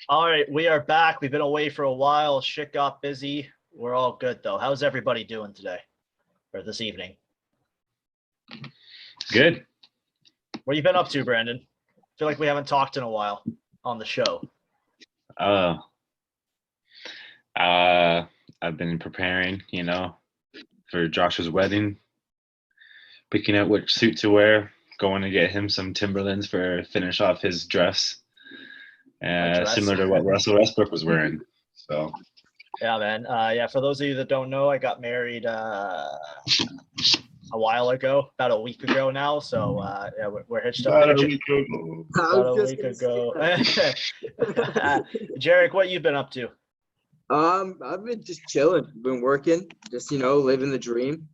All right, we are back. We've been away for a while. Shit got busy. We're all good though. How's everybody doing today or this evening? Good. What you been up to, Brandon? I feel like we haven't talked in a while on the show. I've been preparing, for Josh's wedding, picking out which suit to wear, going to get him some Timberlands for finish off his dress. Similar to what Russell Westbrook was wearing. So yeah, man. For those of you that don't know, I got married a while ago, about a week ago now. So we're hitched up. About a week ago. Jarek, what you been up to? I've been just chilling. Been working, just living the dream.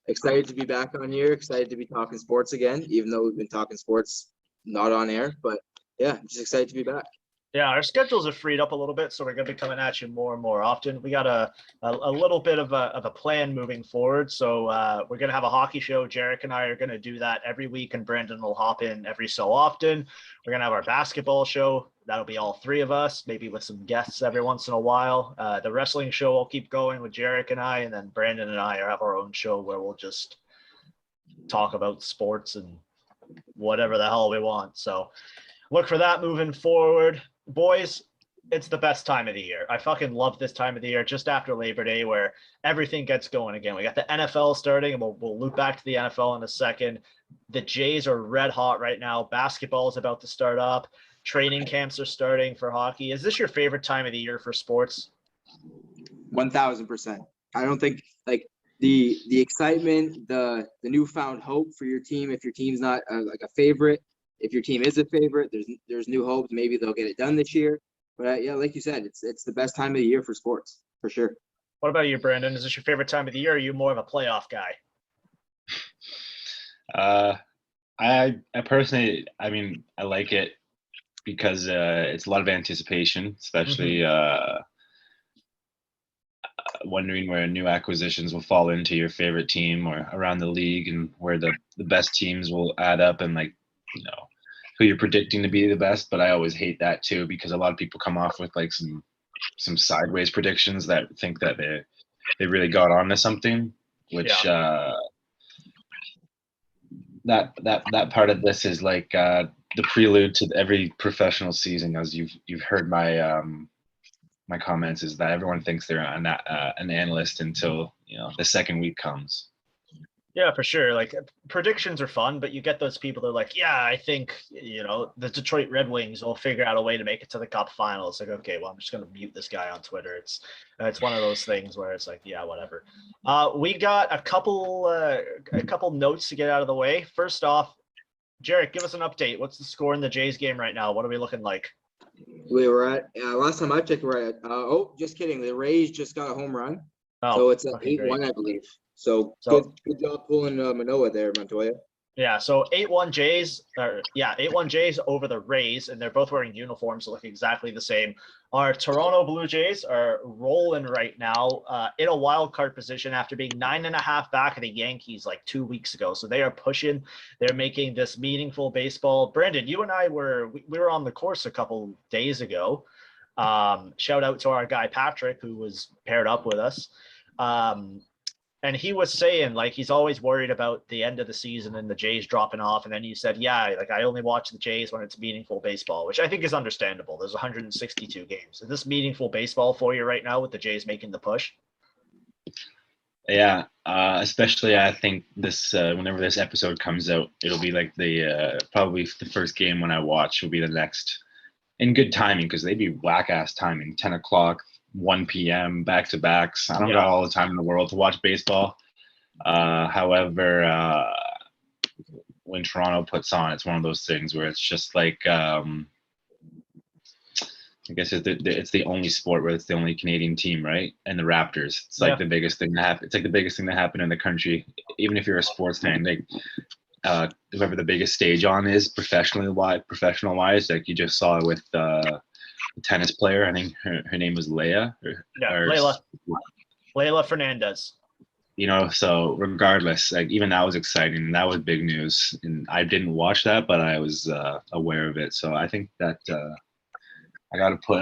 Excited to be back on here. Excited to be talking sports again, even though we've been talking sports not on air. But yeah, I'm just excited to be back. Yeah, our schedules have freed up a little bit, so we're going to be coming at you more and more often. We got a little bit of a plan moving forward. So we're going to have a hockey show. Jarek and I are going to do that every week, and Brandon will hop in every so often. We're going to have our basketball show. That'll be all three of us, maybe with some guests every once in a while. The wrestling show will keep going with Jarek and I, and then Brandon and I have our own show where we'll just talk about sports and whatever the hell we want. So look for that moving forward. Boys, it's the best time of the year. I fucking love this time of the year, just after Labor Day, where everything gets going again. We got the NFL starting, and we'll loop back to the NFL in a second. The Jays are red hot right now. Basketball is about to start up. Training camps are starting for hockey. Is this your favorite time of the year for sports? 1000%. I don't think the excitement, the newfound hope for your team. If your team's not a favorite. If your team is a favorite, there's new hopes. Maybe they'll get it done this year. But yeah, like you said, it's the best time of the year for sports, for sure. What about you, Brandon? Is this your favorite time of the year, or are you more of a playoff guy? I personally, I like it because it's a lot of anticipation, especially wondering where new acquisitions will fall into your favorite team or around the league, and where the best teams will add up, and who you're predicting to be the best. But I always hate that too, because a lot of people come off with some sideways predictions that think that they really got onto something, which that part of this is the prelude to every professional season. As you've heard my my comments, is that everyone thinks they're an analyst until the second week comes. Yeah, for sure. Predictions are fun, but you get those people that are like, yeah, I think, the Detroit Red Wings will figure out a way to make it to the Cup final. It's like, okay, well, I'm just going to mute this guy on Twitter. It's one of those things where it's like, yeah, whatever. We got a couple notes to get out of the way. First off, Jarek, give us an update. What's the score in the Jays game right now? What are we looking like? We were at last time I checked, we're at just kidding. The Rays just got a home run. So it's at 8-1, I believe. So good job pulling Manoah there, Montoya. Yeah, so 8-1 Jays, 8-1 Jays over the Rays, and they're both wearing uniforms that look exactly the same. Our Toronto Blue Jays are rolling right now in a wild card position after being 9.5 back of the Yankees 2 weeks ago. So they are pushing. They're making this meaningful baseball. Brandon, you and I were on the course a couple days ago. Shout out to our guy Patrick, who was paired up with us. And he was saying he's always worried about the end of the season and the Jays dropping off. And then he said, yeah, I only watch the Jays when it's meaningful baseball, which I think is understandable. There's 162 games. Is this meaningful baseball for you right now with the Jays making the push? Yeah, especially I think this whenever this episode comes out, it'll be probably the first game when I watch will be the next, in good timing, because they'd be whack ass timing, 10 o'clock. 1 p.m. back-to-backs. I don't got all the time in the world to watch baseball. However, when Toronto puts on, it's one of those things where it's just I guess it's the only sport where it's the only Canadian team, right? And the Raptors. It's the biggest thing that happened. It's the biggest thing that happened in the country. Even if you're a sports fan, whoever the biggest stage on is professional wise, you just saw it with tennis player. I think her name was Leia. Layla Fernandez. So regardless, like even that was exciting. And that was big news. And I didn't watch that, but I was aware of it. So I think that I got to put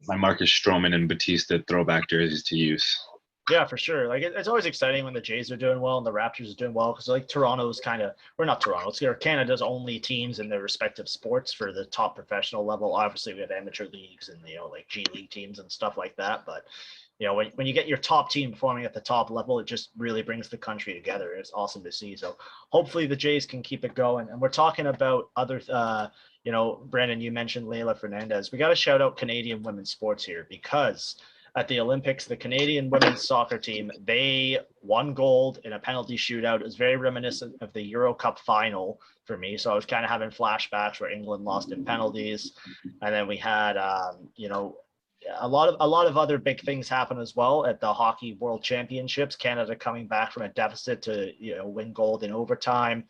my Marcus Stroman and Batista throwback jerseys to use. Yeah, for sure. Like it's always exciting when the Jays are doing well and the Raptors are doing well, because like Toronto's kind of, we're not Toronto, it's Canada's only teams in their respective sports for the top professional level. Obviously, we have amateur leagues and like G League teams and stuff like that. But when you get your top team performing at the top level, it just really brings the country together. It's awesome to see. So hopefully the Jays can keep it going. And we're talking about other. Brandon, you mentioned Leylah Fernandez. We got to shout out Canadian women's sports here, because at the Olympics, the Canadian women's soccer team, they won gold in a penalty shootout. It was very reminiscent of the Euro Cup final for me. So I was kind of having flashbacks where England lost in penalties. And then we had, a lot of other big things happen as well at the Hockey World Championships. Canada coming back from a deficit to win gold in overtime.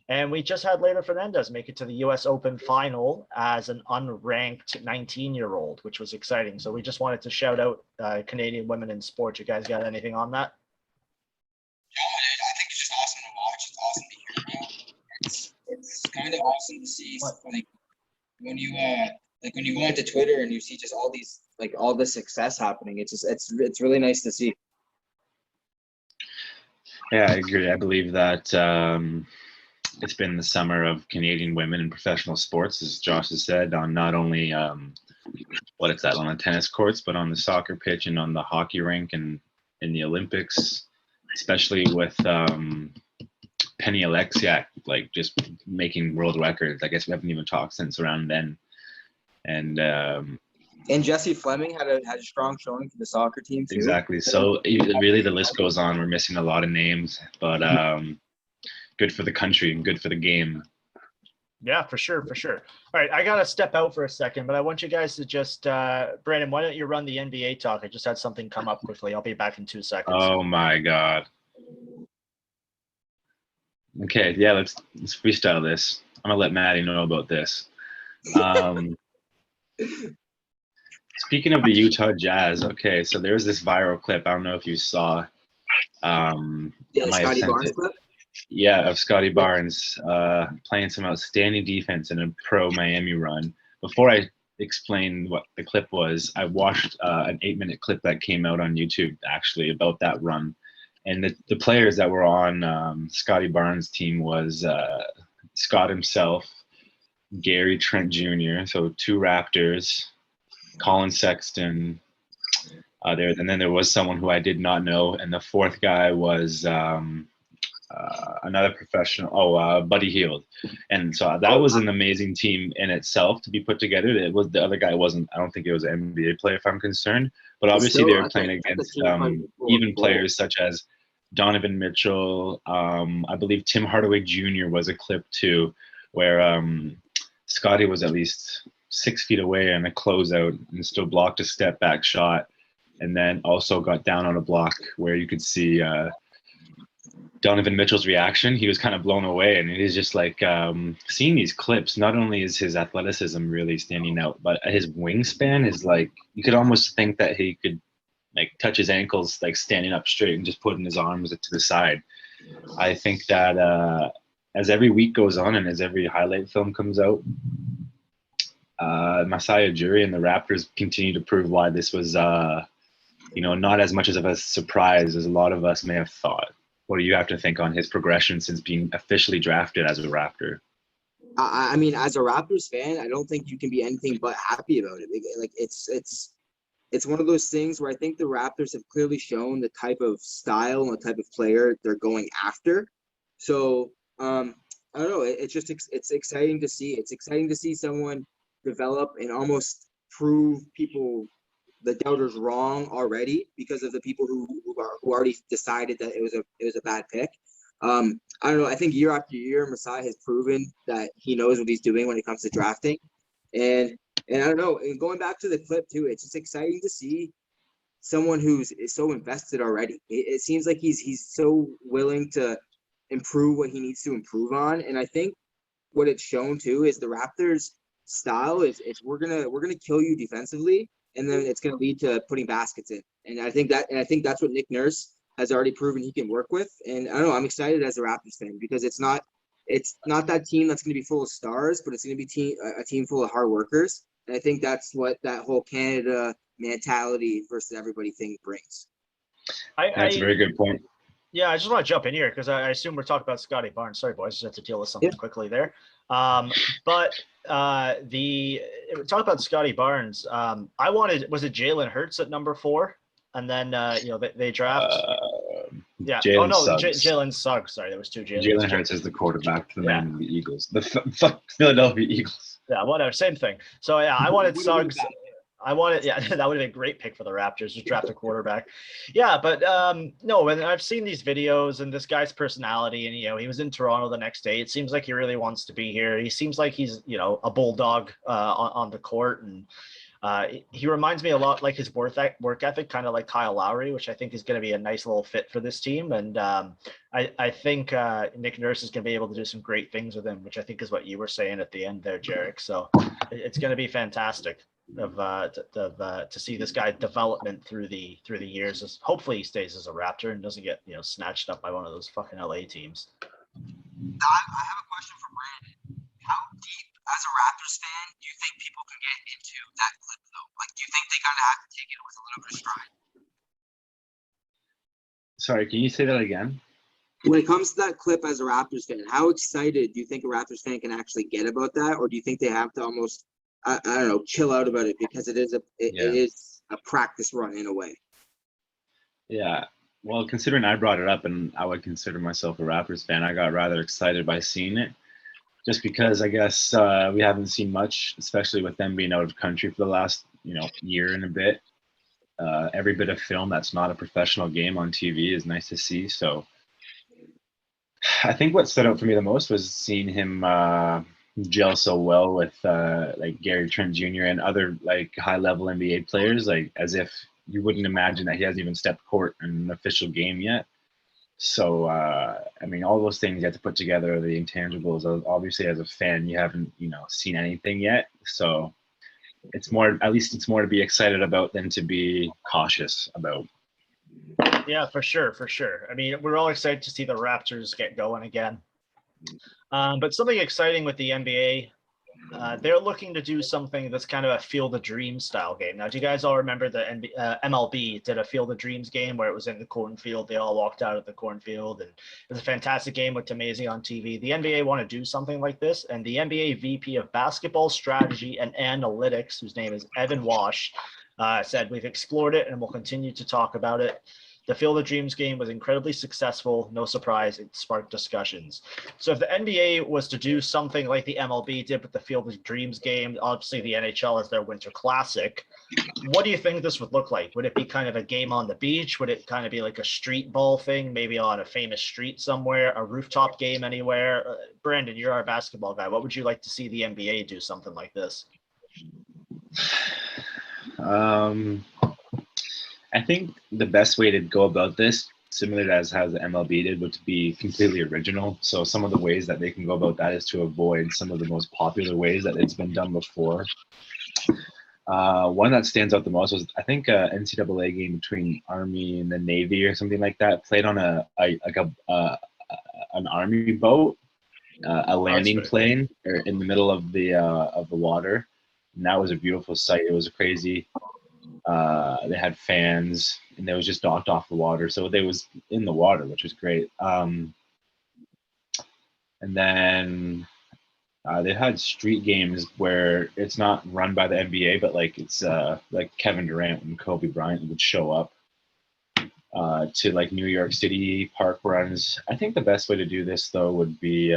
And we just had Leylah Fernandez make it to the U.S. Open final as an unranked 19-year-old, which was exciting. So we just wanted to shout out Canadian women in sports. You guys got anything on that? Yeah, I think it's just awesome to watch. It's awesome to hear about. It's kind of awesome to see, like when you go onto Twitter and you see just all these, like all the success happening. It's really nice to see. Yeah, I agree. I believe that it's been the summer of Canadian women in professional sports, as Josh has said, on not only on the tennis courts, but on the soccer pitch and on the hockey rink and in the Olympics, especially with Penny Alexiak, like just making world records. I guess we haven't even talked since around then. And Jessie Fleming had a strong showing for the soccer team too. Exactly. So really the list goes on. We're missing a lot of names, but good for the country and good for the game. Yeah, for sure. All right, I got to step out for a second, but I want you guys to just, Brandon, why don't you run the NBA talk? I just had something come up quickly. I'll be back in 2 seconds. Oh my God. Okay, yeah, let's freestyle this. I'm gonna let Maddie know about this. Speaking of the Utah Jazz, okay, so there's this viral clip. I don't know if you saw. Scotty Barnes clip? Yeah, of Scotty Barnes playing some outstanding defense in a pro Miami run. Before I explain what the clip was, I watched an 8-minute clip that came out on YouTube actually about that run. And the players that were on Scotty Barnes' team was Scott himself, Gary Trent Jr., so 2 Raptors, Colin Sexton, and then there was someone who I did not know, and the 4th guy was another professional, Buddy Hield. And so that was an amazing team in itself to be put together. It was, the other guy wasn't, I don't think it was an NBA player if I'm concerned, but obviously they were playing against even players such as Donovan Mitchell. I believe Tim Hardaway Jr. was a clip too, where Scotty was at least 6 feet away on a closeout and still blocked a step back shot, and then also got down on a block where you could see Donovan Mitchell's reaction. He was kind of blown away, and it is just like seeing these clips. Not only is his athleticism really standing out, but his wingspan is like, you could almost think that he could like touch his ankles like standing up straight and just putting his arms to the side. I think that as every week goes on and as every highlight film comes out, Masai Ujiri and the Raptors continue to prove why this was not as much of a surprise as a lot of us may have thought. What do you have to think on his progression since being officially drafted as a Raptor? I mean, as a Raptors fan, I don't think you can be anything but happy about it. Like it's one of those things where I think the Raptors have clearly shown the type of style and the type of player they're going after. So I don't know. It's exciting to see. It's exciting to see someone develop and almost prove the doubters wrong already because of the people who already decided that it was a bad pick. I don't know. I think year after year, Masai has proven that he knows what he's doing when it comes to drafting. And I don't know. And going back to the clip too, it's just exciting to see someone is so invested already. It seems like he's so willing to improve what he needs to improve on. And I think what it's shown too is the Raptors' style is we're gonna kill you defensively, and then it's going to lead to putting baskets in. And I think that's what Nick Nurse has already proven he can work with. And I don't know, I'm excited as a Raptors fan because it's not that team that's going to be full of stars, but it's going to be a team full of hard workers. And I think that's what that whole Canada mentality versus everybody thing brings. That's a very good point. Yeah, I just want to jump in here because I assume we're talking about Scotty Barnes. Sorry, boys, just have to deal with something quickly there. But talk about Scotty Barnes. Was it Jalen Hurts at number 4? And then, they draft. Jalen Suggs. Jalen Suggs. Sorry, there was 2 Jalen. Jalen Hurts is the quarterback for the man of the Eagles. The Philadelphia Eagles. Yeah, whatever. Same thing. So, I wanted Suggs. That would have been a great pick for the Raptors, just draft a quarterback. Yeah, but no, and I've seen these videos and this guy's personality, and he was in Toronto the next day. It seems like he really wants to be here. He seems like he's a bulldog on the court, and he reminds me a lot like his work ethic, kind of like Kyle Lowry, which I think is going to be a nice little fit for this team. And I think Nick Nurse is going to be able to do some great things with him, which I think is what you were saying at the end there, Jarek. So it's going to be fantastic to see this guy development through the years. Hopefully he stays as a Raptor and doesn't get snatched up by one of those fucking LA teams. I have a question for Brandon. How deep, as a Raptors fan, do you think people can get into that clip though? Like, do you think they kind of have to take it with a little bit of stride? Sorry, can you say that again? When it comes to that clip as a Raptors fan, how excited do you think a Raptors fan can actually get about that, or do you think they have to almost I don't know, chill out about it because it is a practice run in a way? Yeah. Well, considering I brought it up and I would consider myself a Raptors fan, I got rather excited by seeing it just because I guess we haven't seen much, especially with them being out of country for the last, year and a bit. Every bit of film that's not a professional game on TV is nice to see. So I think what stood out for me the most was seeing him gel so well with like Gary Trent Jr. and other like high-level NBA players, like as if you wouldn't imagine that he hasn't even stepped court in an official game yet. So I mean, all those things you have to put together, the intangibles. Obviously, as a fan, you haven't seen anything yet, so it's more to be excited about than to be cautious about. Yeah, for sure. I mean, we're all excited to see the Raptors get going again. But something exciting with the NBA, they're looking to do something that's kind of a Field of Dreams style game. Now, do you guys all remember the MLB did a Field of Dreams game where it was in the cornfield? They all walked out of the cornfield, and it was a fantastic game, looked amazing on TV. The NBA want to do something like this, and the NBA VP of Basketball Strategy and Analytics, whose name is Evan Wash, said, "We've explored it and we'll continue to talk about it. The Field of Dreams game was incredibly successful. No surprise, it sparked discussions." So if the NBA was to do something like the MLB did with the Field of Dreams game, obviously the NHL has their Winter Classic, what do you think this would look like? Would it be kind of a game on the beach? Would it kind of be like a street ball thing, maybe on a famous street somewhere, a rooftop game anywhere? Brandon, you're our basketball guy. What would you like to see the NBA do something like this? I think the best way to go about this, similar to as how the MLB did, would be completely original. So some of the ways that they can go about that is to avoid some of the most popular ways that it's been done before. One that stands out the most was, I think, an NCAA game between Army and the Navy or something like that, played on an Army boat, a landing plane in the middle of the water, and that was a beautiful sight. It was crazy. They had fans, and they was just docked off the water, so they was in the water, which was great. And then they had street games where it's not run by the NBA, but like it's like Kevin Durant and Kobe Bryant would show up to like New York City park runs. I think the best way to do this though would be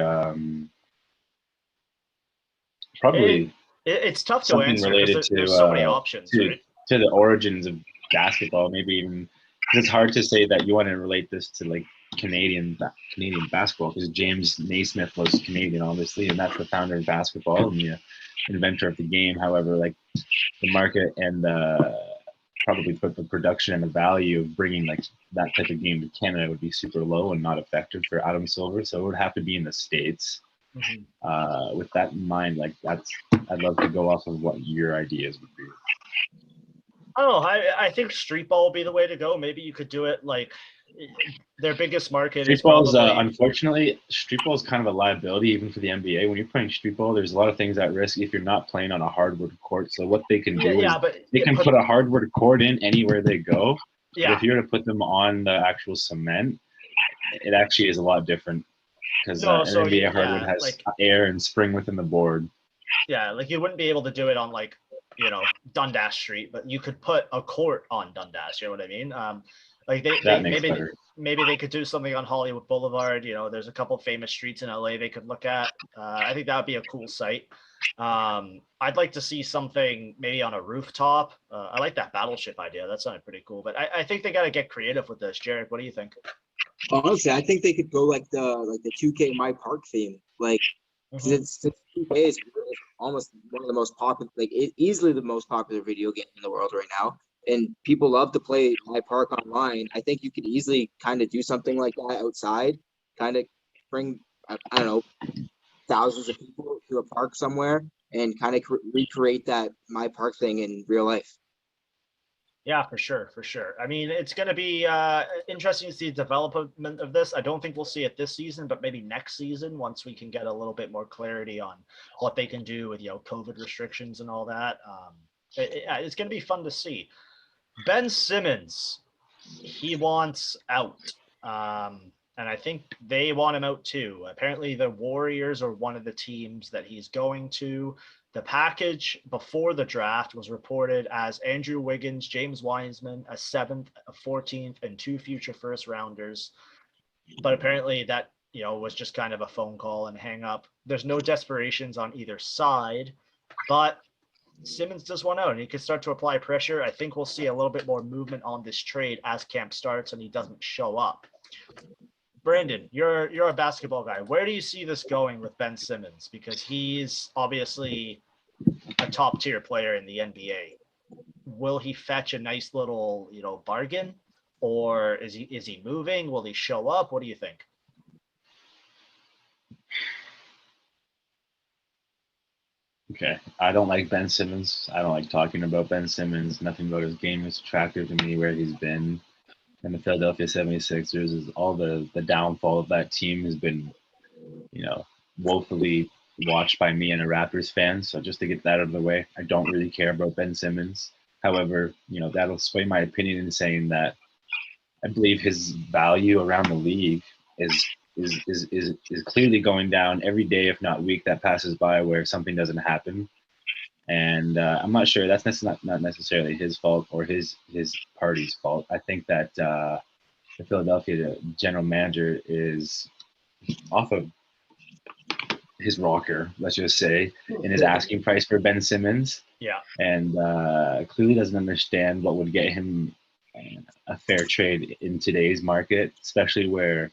probably it's tough to something answer related because to there's so many options, right? To the origins of basketball, maybe even, because it's hard to say that you want to relate this to like Canadian basketball, because James Naismith was Canadian, obviously, and that's the founder of basketball and the inventor of the game. However, like the market and probably put the production and the value of bringing like that type of game to Canada would be super low and not effective for Adam Silver, so it would have to be in the States. Mm-hmm. With that in mind, like I'd love to go off of what your ideas would be. Oh, I think street ball will be the way to go. Maybe you could do it like their biggest market is Street ball is, probably unfortunately, street ball is kind of a liability even for the NBA. When you're playing street ball, there's a lot of things at risk if you're not playing on a hardwood court. So what they can do is but they can put a hardwood court in anywhere they go. But yeah. if you were to put them on the actual cement, it actually is a lot different because No, an so NBA hardwood yeah, has like air and spring within the board. yeah, like you wouldn't be able to do it on like Dundas Street, but you could put a court on Dundas. You know what I mean? Like That makes better. maybe they could do something on Hollywood Boulevard. There's a couple famous streets in LA they could look at. I think that would be a cool site. I'd like to see something maybe on a rooftop. I like that battleship idea. That sounded pretty cool. But I think they got to get creative with this. Jarek, what do you think? Honestly, I think they could go like the 2K My Park theme, like since 2K is really almost one of the most popular, like easily the most popular video game in the world right now, and people love to play My Park online. I think you could easily kind of do something like that outside, kind of bring I don't know thousands of people to a park somewhere and kind of recreate that My Park thing in real life. Yeah, for sure, for sure. I mean, it's going to be interesting to see the development of this. I don't think we'll see it this season, but maybe next season once we can get a little bit more clarity on what they can do with COVID restrictions and all that. It's going to be fun to see. Ben Simmons, he wants out, and I think they want him out too. Apparently, the Warriors are one of the teams that he's going to. The package before the draft was reported as Andrew Wiggins, James Wiseman, a 7th, a 14th, and 2 future first rounders. But apparently that, was just kind of a phone call and hang up. There's no desperations on either side, but Simmons does want out and he could start to apply pressure. I think we'll see a little bit more movement on this trade as camp starts and he doesn't show up. Brandon, you're a basketball guy. Where do you see this going with Ben Simmons? Because he's obviously a top tier player in the NBA. Will he fetch a nice little, bargain, or is he moving? Will he show up? What do you think? Okay, I don't like Ben Simmons. I don't like talking about Ben Simmons. Nothing about his game is attractive to me. Where he's been. And the Philadelphia 76ers is all the downfall of that team has been, woefully watched by me and a Raptors fan. So just to get that out of the way, I don't really care about Ben Simmons. However, that'll sway my opinion in saying that I believe his value around the league is clearly going down every day, if not week, that passes by where something doesn't happen. And I'm not sure that's not necessarily his fault or his party's fault. I think that the Philadelphia general manager is off of his rocker, let's just say, in his asking price for Ben Simmons. Yeah. And clearly doesn't understand what would get him a fair trade in today's market, especially where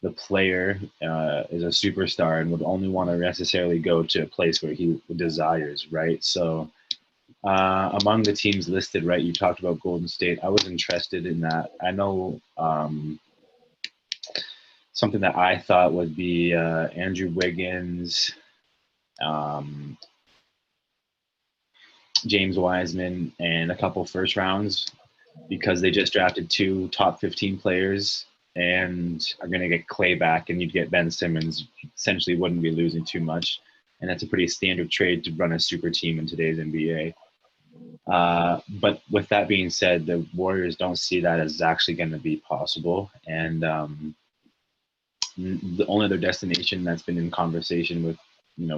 the player is a superstar and would only want to necessarily go to a place where he desires, right? So among the teams listed, right, you talked about Golden State. I was interested in that. I know something that I thought would be Andrew Wiggins, James Wiseman, and a couple first rounds because they just drafted 2 top 15 players and are going to get Clay back, and you'd get Ben Simmons. Essentially wouldn't be losing too much, and that's a pretty standard trade to run a super team in today's NBA. But with that being said, the Warriors don't see that as actually going to be possible, and the only other destination that's been in conversation with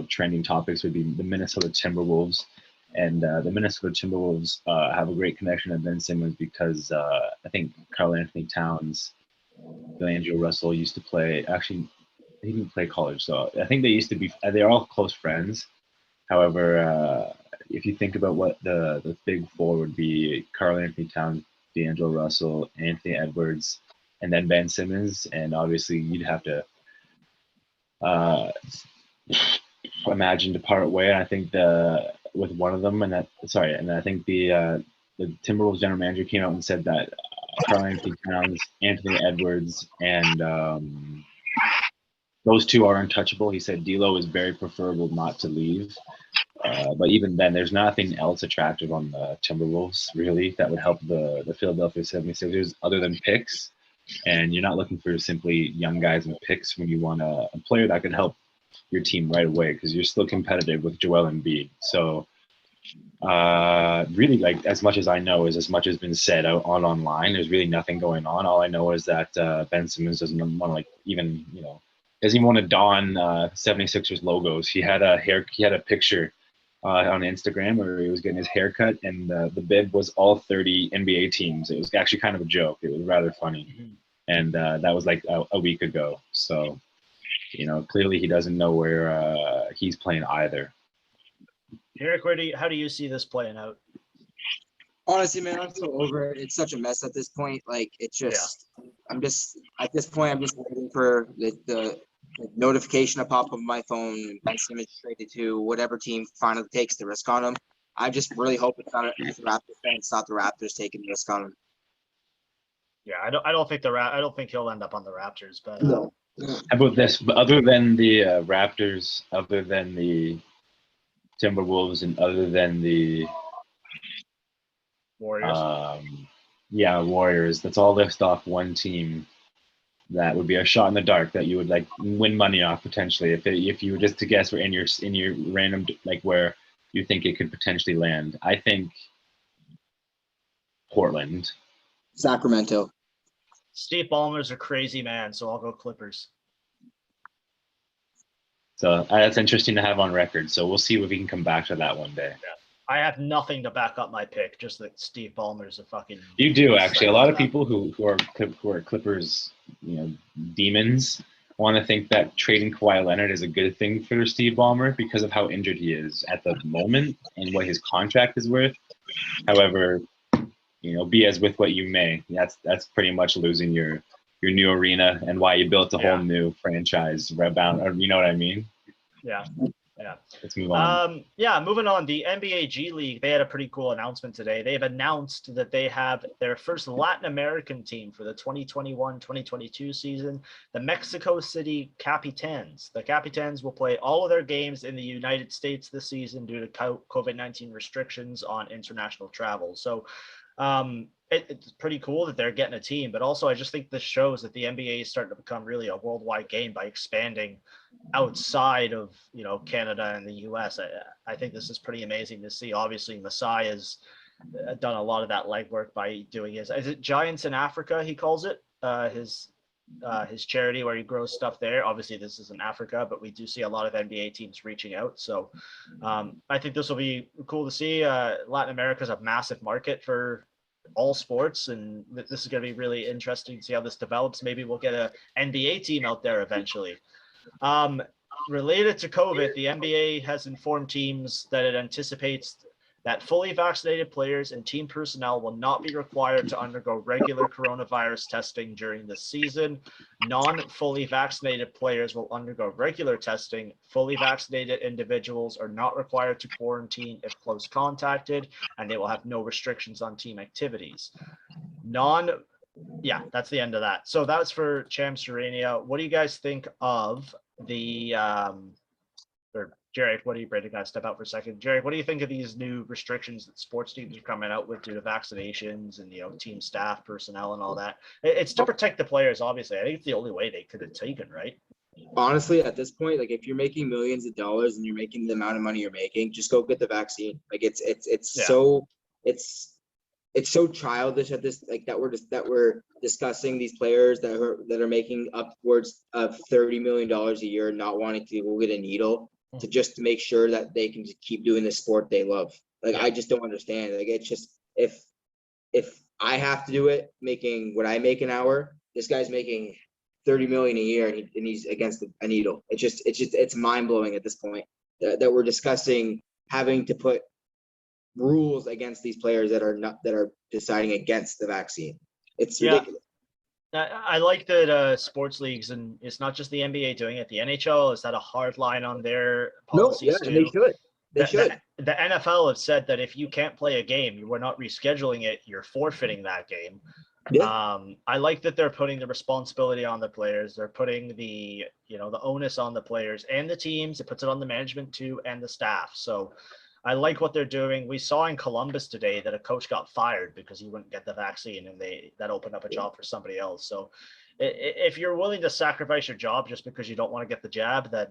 trending topics would be the Minnesota Timberwolves. And the Minnesota Timberwolves have a great connection to Ben Simmons because I think Karl Anthony Towns, D'Angelo Russell used to play. Actually, he didn't play college, so I think they used to be. They're all close friends. However, if you think about what the big four would be, Karl Anthony Towns, D'Angelo Russell, Anthony Edwards, and then Ben Simmons, and obviously you'd have to imagine to part way. I think with one of them, and I think the Timberwolves general manager came out and said that Karl Anthony Towns, Anthony Edwards, and those 2 are untouchable. He said D'Lo is very preferable not to leave, But even then, there's nothing else attractive on the Timberwolves, really, that would help the Philadelphia 76ers other than picks. And you're not looking for simply young guys and picks when you want a player that can help your team right away, because you're still competitive with Joel Embiid. So really, like, as much as I know is as much has been said out online. There's really nothing going on. All I know is that Ben Simmons doesn't want to, like, even, doesn't even want to don 76ers logos. He had a picture on Instagram where he was getting his hair cut, and the bib was all 30 NBA teams. It was actually kind of a joke. It was rather funny. And that was like a week ago. So, clearly he doesn't know where he's playing either. Jarek, how do you see this playing out? Honestly, man, I'm so over it. It's such a mess at this point. Like, it's just, I'm just waiting for the notification to pop up on my phone and Ben Simmons traded to whatever team finally takes the risk on him. I just really hope it's not as a Raptors fan, it's not the Raptors taking the risk on him. Yeah, I don't think he'll end up on the Raptors, but No. How about this? But other than the Raptors, other than the Timberwolves, and other than the Warriors. Warriors. Let's all list off one team that would be a shot in the dark that you would like win money off potentially if you were just to guess where in your random, like, where you think it could potentially land. I think Portland. Sacramento. Steve Ballmer's a crazy man, so I'll go Clippers. So that's interesting to have on record. So we'll see if we can come back to that one day. Yeah. I have nothing to back up my pick, just that Steve Ballmer's a fucking. You do, actually. A lot of people who are Clippers, demons, want to think that trading Kawhi Leonard is a good thing for Steve Ballmer because of how injured he is at the moment and what his contract is worth. However, be as with what you may. That's pretty much losing your new arena and why you built a whole new franchise rebound. Or, you know what I mean? Yeah. Let's move on. Moving on. The NBA G League, they had a pretty cool announcement today. They've announced that they have their first Latin American team for the 2021-2022 season, the Mexico City Capitans. The Capitans will play all of their games in the United States this season due to COVID-19 restrictions on international travel. So it's pretty cool that they're getting a team, but also I just think this shows that the NBA is starting to become really a worldwide game by expanding outside of Canada and the US. I think this is pretty amazing to see. Obviously, Masai has done a lot of that legwork by doing is it Giants in Africa, he calls it, his charity where he grows stuff there. Obviously this is in Africa, but we do see a lot of NBA teams reaching out. So I think this will be cool to see. Latin America is a massive market for all sports, and this is going to be really interesting to see how this develops. Maybe we'll get a NBA team out there eventually. Related to COVID, the NBA has informed teams that it anticipates that fully vaccinated players and team personnel will not be required to undergo regular coronavirus testing during the season. Non-fully vaccinated players will undergo regular testing. Fully vaccinated individuals are not required to quarantine if close contacted, and they will have no restrictions on team activities. That's the end of that. So that was for Cham Serenia. What do you guys think of the or Jarek, what do you, Brandon, guys step out for a second. Jarek, what do you think of these new restrictions that sports teams are coming out with due to vaccinations and, team staff, personnel, and all that? It's to protect the players, obviously. I think it's the only way they could have taken, right? Honestly, at this point, like, if you're making millions of dollars and you're making the amount of money you're making, just go get the vaccine. Like, it's so childish at this, like, that we're discussing these players that are making upwards of $30 million a year, not wanting to go get a needle to make sure that they can just keep doing the sport they love. Like, I just don't understand. Like, it's just, if I have to do it, making what I make an hour, this guy's making $30 million a year and he's against a needle. It's mind blowing at this point that we're discussing having to put rules against these players that are deciding against the vaccine. It's ridiculous. I like that sports leagues, and it's not just the NBA doing it. The NHL has had a hard line on their policies too. They should. The NFL have said that if you can't play a game, you are not rescheduling it, you're forfeiting that game. I like that they're putting the responsibility on the players. They're putting the onus on the players and the teams. It puts it on the management too and the staff. So I like what they're doing. We saw in Columbus today that a coach got fired because he wouldn't get the vaccine, and that opened up a job for somebody else. So if you're willing to sacrifice your job just because you don't want to get the jab, then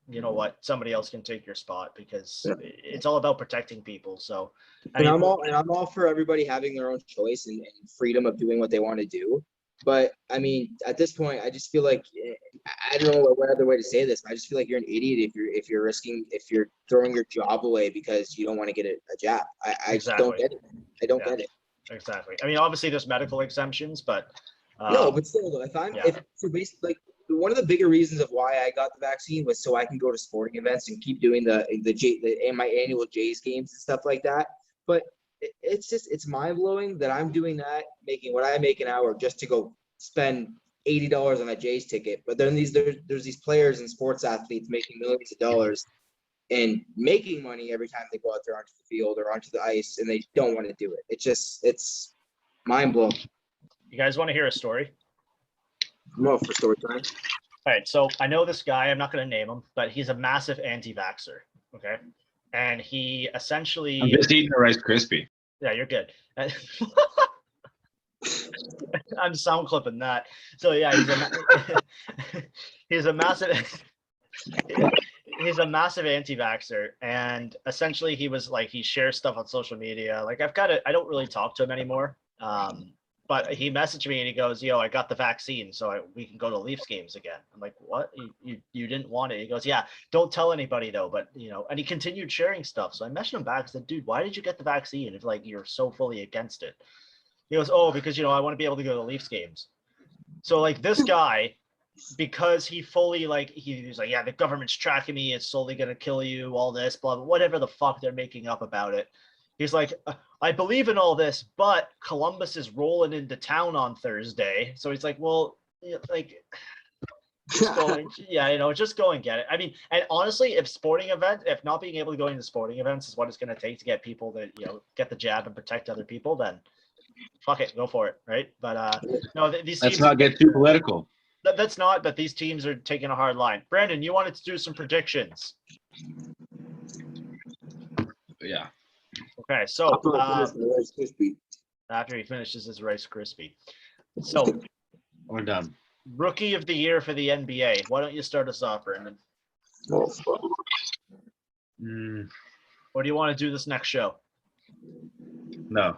you know what, somebody else can take your spot, because it's all about protecting people. So I'm all for everybody having their own choice and freedom of doing what they want to do. But I mean, at this point, I just feel like, I don't know what other way to say this. I just feel like you're an idiot if you're throwing your job away because you don't want to get a jab. I just don't get it. I don't get it. Exactly. I mean, obviously there's medical exemptions, but no, but still, though, so basically, like, one of the bigger reasons of why I got the vaccine was so I can go to sporting events and keep doing my annual Jays games and stuff like that. But it's mind blowing that I'm doing that, making what I make an hour just to go spend $80 on a Jays ticket. But then there's these players and sports athletes making millions of dollars and making money every time they go out there onto the field or onto the ice, and they don't want to do it. It's mind blowing. You guys want to hear a story? I'm all for story time. All right, so I know this guy. I'm not going to name him, but he's a massive anti-vaxxer. Okay, and he essentially. I'm just eating a Rice Krispie. Yeah, you're good. I'm sound clipping that. So yeah, he's a massive. He's a massive anti-vaxxer, and essentially he shares stuff on social media. Like I don't really talk to him anymore. But he messaged me and he goes, "Yo, I got the vaccine, so we can go to Leafs games again." I'm like, "What? You didn't want it?" He goes, "Yeah, don't tell anybody though." But and he continued sharing stuff. So I messaged him back. I said, "Dude, why did you get the vaccine if you're so fully against it?" He goes, "Oh, because I want to be able to go to Leafs games." So this guy, because he fully he's like, "Yeah, the government's tracking me. It's slowly gonna kill you. All this, blah blah, whatever the fuck they're making up about it." He's like, "I believe in all this, but Columbus is rolling into town on Thursday." So he's like, "Well, just go and get it." I mean, and honestly, if not being able to go into sporting events is what it's going to take to get people to, get the jab and protect other people, then fuck it, go for it, right? But no, these teams. Let's not get too political. That's not, but these teams are taking a hard line. Brandon, you wanted to do some predictions. Yeah. Okay, so after he finishes his Rice Krispie. So we're done. Rookie of the year for the NBA. Why don't you start us off, Brandon? Or do you want to do this next show? No.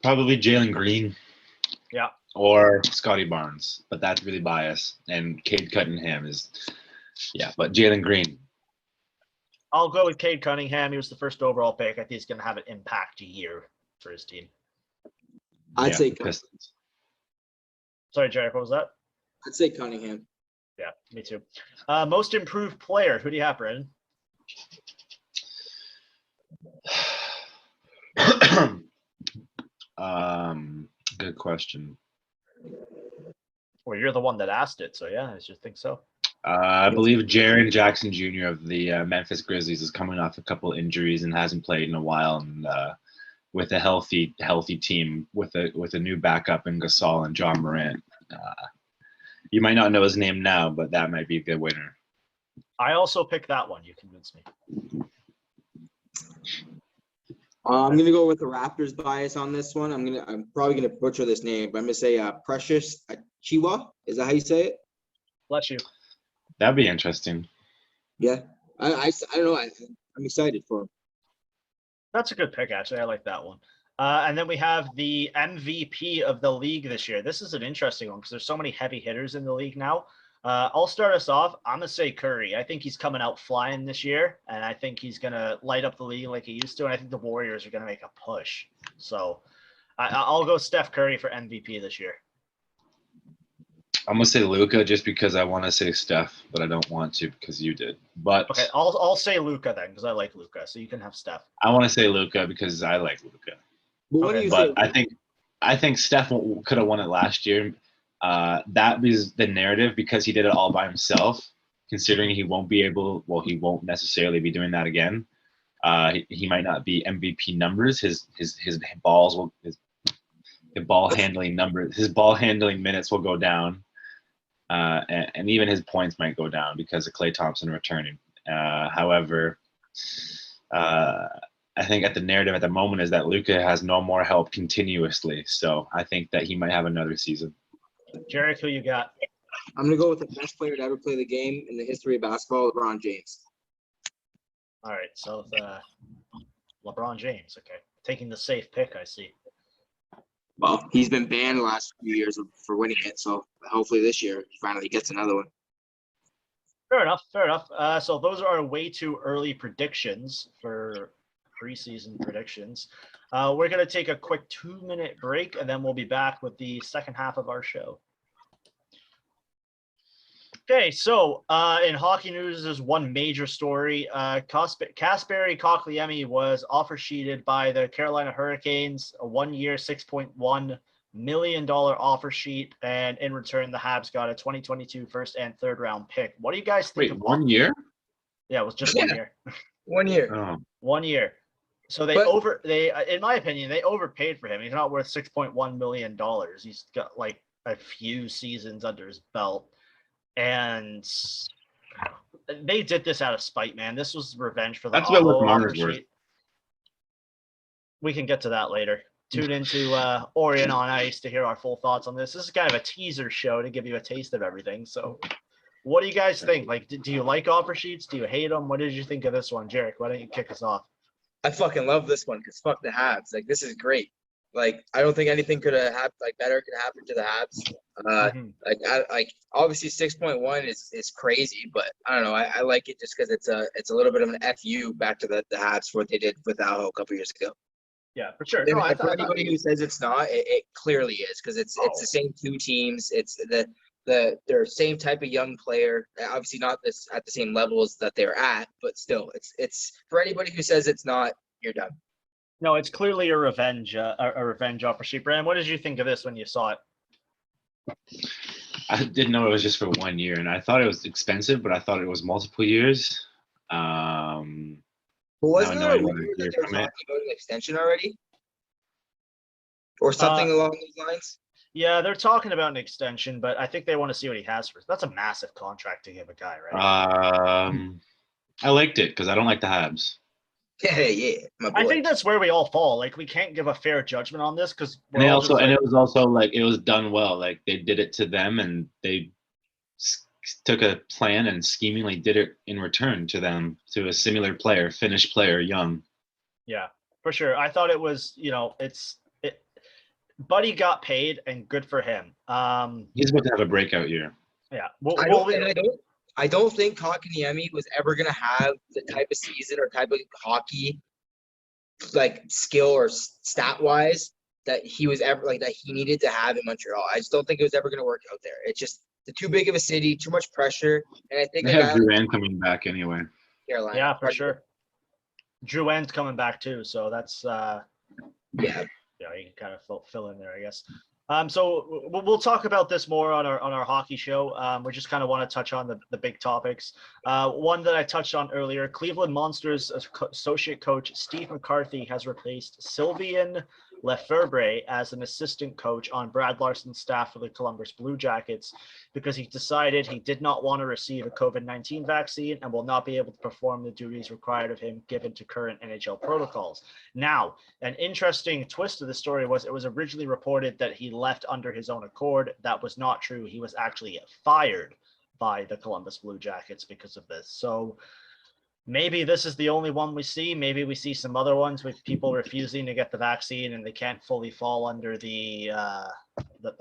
Probably Jalen Green. Yeah. Or Scotty Barnes, but that's really biased. And Cade Cunningham but Jalen Green. I'll go with Cade Cunningham. He was the first overall pick. I think he's going to have an impact year for his team. I'd say Pistons. Sorry, Jarek, what was that? I'd say Cunningham. Yeah, me too. Most improved player. Who do you have, Brandon? Good question. Well, you're the one that asked it, so yeah, I just think so. I believe Jaren Jackson Jr. of the Memphis Grizzlies is coming off a couple injuries and hasn't played in a while. And with a healthy team, with a new backup in Gasol and John Morant, you might not know his name now, but that might be a good winner. I also picked that one. You convinced me. I'm gonna go with the Raptors bias on this one. I'm probably gonna butcher this name, but I'm gonna say Precious Achiuwa. Is that how you say it? Bless you. That'd be interesting. Yeah, I don't know. I'm excited for him. That's a good pick, actually. I like that one. And then we have the MVP of the league this year. This is an interesting one because there's so many heavy hitters in the league now. I'll start us off. I'm going to say Curry. I think he's coming out flying this year, and I think he's going to light up the league like he used to, and I think the Warriors are going to make a push. So I'll go Steph Curry for MVP this year. I'm going to say Luka just because I want to say Steph, but I don't want to because you did. But okay, I'll say Luka then because I like Luka, so you can have Steph. I want to say Luka because I like Luka. But I think Steph could have won it last year. That is the narrative because he did it all by himself, considering he won't necessarily be doing that again. He might not be MVP numbers. His balls will his ball handling numbers, his ball handling minutes will go down, and even his points might go down because of Klay Thompson returning. However, I think at the narrative at the moment is that Luka has no more help continuously. So I think that he might have another season. Jarek, who you got? I'm gonna go with the best player to ever play the game in the history of basketball, LeBron James. All right, so LeBron James. Okay, taking the safe pick, I see. Well, he's been banned the last few years for winning it, so hopefully this year he finally gets another one. Fair enough. Fair enough. So those are way too early predictions for preseason predictions. We're going to take a quick 2-minute break, and then we'll be back with the second half of our show. Okay, so in hockey news, there's one major story. Kasperi Kotkaniemi was offer sheeted by the Carolina Hurricanes, a 1-year, $6.1 million offer sheet, and in return, the Habs got a 2022 first and third round pick. What do you guys think? Wait, 1 year? Yeah, it was just 1 year. 1 year. Oh. 1 year. So they in my opinion, they overpaid for him. He's not worth $6.1 million. He's got like a few seasons under his belt. And they did this out of spite, man. This was revenge for the That's about what offer Marner's worth. sheet. We can get to that later. Tune into Orion on Ice to hear our full thoughts on this. This is kind of a teaser show to give you a taste of everything. So what do you guys think? Like, do you like offer sheets? Do you hate them? What did you think of this one? Jarek, why don't you kick us off? I fucking love this one because fuck the Habs. Like, this is great. Like, I don't think anything could have happened, like, better could happen to the Habs. Like, obviously 6.1 is crazy, but I don't know. I like it just because it's a little bit of an FU back to the Habs for what they did with Aho a couple years ago. Yeah, for sure. No, for anybody who says it's not, it clearly is because it's the same two teams. It's they're same type of young player. Obviously not this at the same levels that they're at, but still, it's for anybody who says it's not, you're done. No, it's clearly a revenge offer sheet. Brandon, what did you think of this when you saw it? I didn't know it was just for 1 year, and I thought it was expensive, but I thought it was multiple years. Wasn't there a rumor that they were talking about an extension already? Or something along those lines? Yeah, they're talking about an extension, but I think they want to see what he has first. That's a massive contract to give a guy, right? I liked it because I don't like the Habs. Yeah, my boy. I think that's where we all fall. Like, we can't give a fair judgment on this because it was also like it was done well. Like they did it to them, and they took a plan and schemingly did it in return to them, to a similar player, Finnish player, young. Yeah, for sure. I thought it was, Buddy got paid, and good for him. He's about to have a breakout year. Yeah. I don't think Kotkaniemi was ever going to have the type of season or type of hockey, like, skill or stat wise that he was ever like that he needed to have in Montreal. I just don't think it was ever going to work out there. It's just too big of a city, too much pressure, and I think they have Drouin coming back anyway. Carolina. Yeah, for sure. Drouin's coming back too, so that's you can kind of fill in there, I guess. So we'll talk about this more on our hockey show. We just kind of want to touch on the big topics. One that I touched on earlier: Cleveland Monsters associate coach Steve McCarthy has replaced Sylvain Lefebvre as an assistant coach on Brad Larsen's staff for the Columbus Blue Jackets because he decided he did not want to receive a COVID-19 vaccine and will not be able to perform the duties required of him given to current NHL protocols. Now, an interesting twist to the story was it was originally reported that he left under his own accord. That was not true. He was actually fired by the Columbus Blue Jackets because of this. So maybe this is the only one we see. Maybe we see some other ones with people refusing to get the vaccine and they can't fully fall under the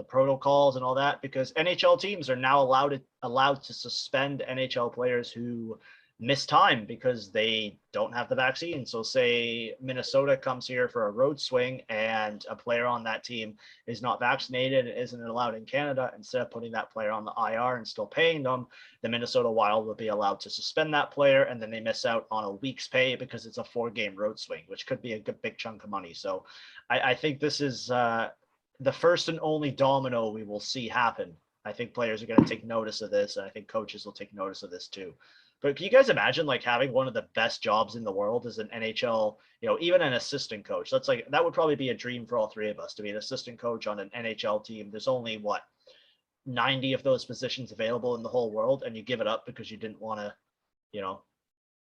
protocols and all that, because NHL teams are now allowed to suspend NHL players who miss time because they don't have the vaccine. So say Minnesota comes here for a road swing and a player on that team is not vaccinated and isn't allowed in Canada. Instead of putting that player on the IR and still paying them, the Minnesota Wild will be allowed to suspend that player, and then they miss out on a week's pay because it's a 4-game road swing, which could be a good big chunk of money. So I think this is the first and only domino we will see happen. I think players are going to take notice of this, and I think coaches will take notice of this too. But can you guys imagine like having one of the best jobs in the world as an NHL, even an assistant coach? That's like, that would probably be a dream for all three of us to be an assistant coach on an NHL team. There's only 90 of those positions available in the whole world, and you give it up because you didn't want to,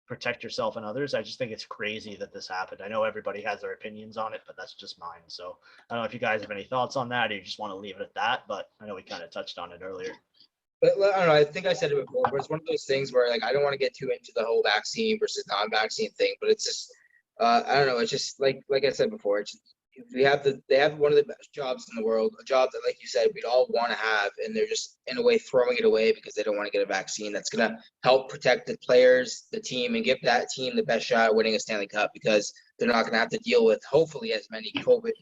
protect yourself and others. I just think it's crazy that this happened. I know everybody has their opinions on it, but that's just mine. So I don't know if you guys have any thoughts on that, or you just want to leave it at that, but I know we kind of touched on it earlier. But I don't know. I think I said it before, but it's one of those things where like I don't want to get too into the whole vaccine versus non-vaccine thing. But it's just I don't know. It's just like I said before. It's just, they have one of the best jobs in the world, a job that, like you said, we'd all want to have, and they're just in a way throwing it away because they don't want to get a vaccine that's gonna help protect the players, the team, and give that team the best shot at winning a Stanley Cup because they're not gonna have to deal with hopefully as many COVID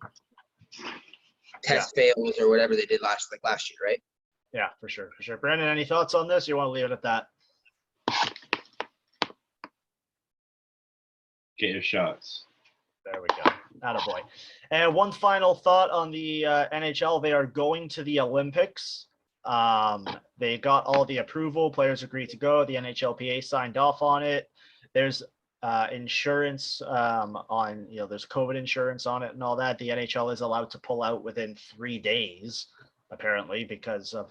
test fails or whatever they did last year, right? Yeah, for sure. Brandon, any thoughts on this? You want to leave it at that? Get your shots. There we go. Attaboy. And one final thought on the NHL. They are going to the Olympics. They got all the approval. Players agreed to go. The NHLPA signed off on it. There's insurance on, there's COVID insurance on it and all that. The NHL is allowed to pull out within 3 days, apparently, because of,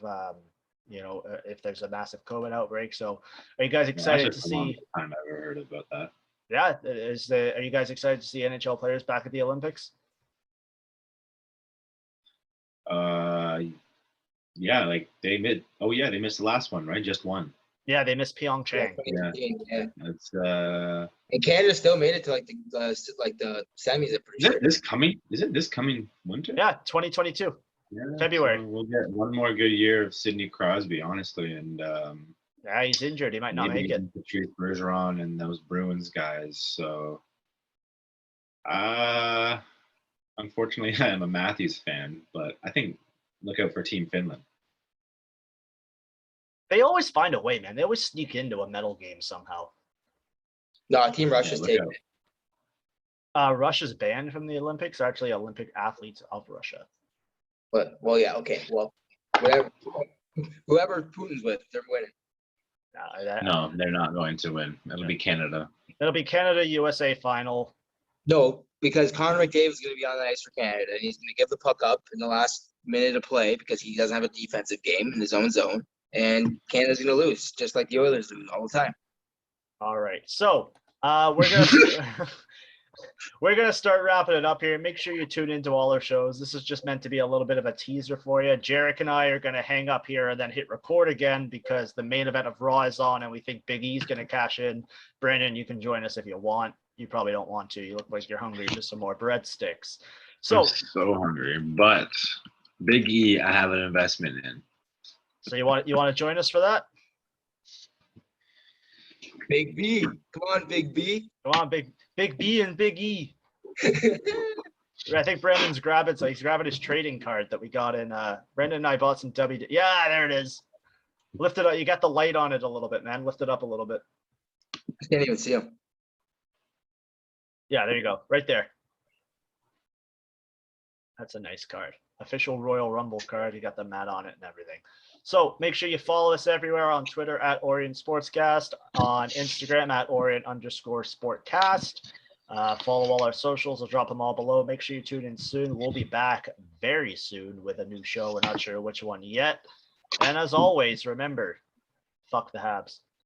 if there's a massive COVID outbreak. So are you guys excited to see? I've never heard about that. Yeah, are you guys excited to see NHL players back at the Olympics? Yeah, like they missed the last one, right? Just one. Yeah, they missed Pyeongchang. Yeah. That's and Canada still made it to like the semis. Is it this coming winter? Yeah, 2022. Yeah, February. So we'll get one more good year of Sidney Crosby, honestly, and yeah, he's injured. He might not make it. Patrice Bergeron and those Bruins guys. So, unfortunately, I am a Matthews fan, but I think look out for Team Finland. They always find a way, man. They always sneak into a medal game somehow. No, Team Russia's taking it. Russia's banned from the Olympics. They're actually Olympic athletes of Russia. But yeah, okay. Well, whoever Putin's with, they're winning. No, they're not going to win. It'll be Canada. It'll be Canada-USA final. No, because Connor McDavid is going to be on the ice for Canada, and he's going to give the puck up in the last minute of play because he doesn't have a defensive game in his own zone, and Canada's going to lose, just like the Oilers lose all the time. All right, so we're gonna start wrapping it up here. Make sure you tune into all our shows. This is just meant to be a little bit of a teaser for you. Jarek and I are gonna hang up here and then hit record again because the main event of Raw is on, and we think Big E's gonna cash in. Brandon, you can join us if you want. You probably don't want to. You look like you're hungry for some more breadsticks. So I'm so hungry, but Big E, I have an investment in. So you want to join us for that? Big B, come on, Big B. Come on, Big B and Big E. I think Brandon's grabbing, so he's grabbing his trading card that we got in. Brandon and I bought some Yeah, there it is. Lift it up. You got the light on it a little bit, man. Lift it up a little bit. I can't even see him. Yeah, there you go. Right there. That's a nice card. Official Royal Rumble card. You got the mat on it and everything. So make sure you follow us everywhere on Twitter at Orion Sportscast, on Instagram at Orion_Sportcast. Follow all our socials. I'll drop them all below. Make sure you tune in soon. We'll be back very soon with a new show. We're not sure which one yet. And as always, remember, fuck the Habs.